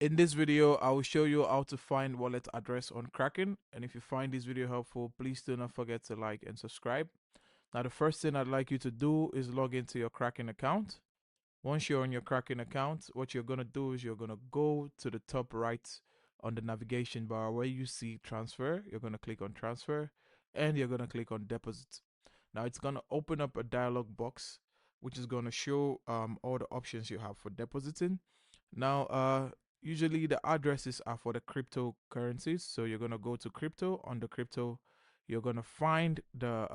In this video, I will show you how to find wallet address on Kraken. And if you find this video helpful, please do not forget to like and subscribe. Now, the first thing I'd like you to do is log into your Kraken account. Once you're on your Kraken account, what you're going to do is you're going to go to the top right on the navigation bar where you see transfer. You're going to click on transfer and you're going to click on deposit. Now, it's going to open up a dialog box which is going to show all the options you have for depositing. Now, usually the addresses are for the cryptocurrencies. So you're going to go to crypto. On the crypto, you're going to find the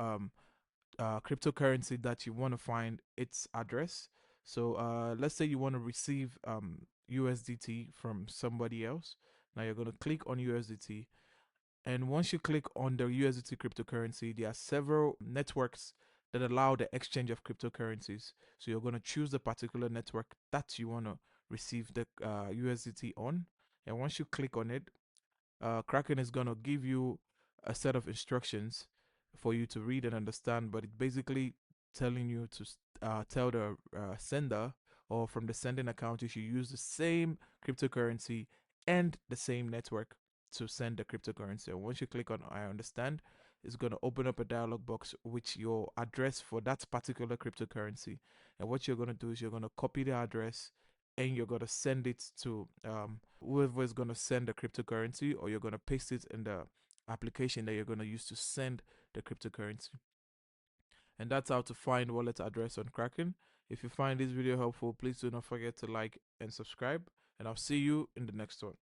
cryptocurrency that you want to find its address. So let's say you want to receive USDT from somebody else. Now you're going to click on USDT. And once you click on the USDT cryptocurrency, there are several networks that allow the exchange of cryptocurrencies. So you're going to choose the particular network that you want to receive the USDT on. And once you click on it, Kraken is going to give you a set of instructions for you to read and understand, but it's basically telling you to tell the sender, or from the sending account, you should use the same cryptocurrency and the same network to send the cryptocurrency. And once you click on I understand, it's going to open up a dialog box with your address for that particular cryptocurrency. And what you're going to do is you're going to copy the address and you're going to send it to whoever is going to send the cryptocurrency, or you're going to paste it in the application that you're going to use to send the cryptocurrency. And that's how to find wallet address on Kraken. If you find this video helpful, please do not forget to like and subscribe, and I'll see you in the next one.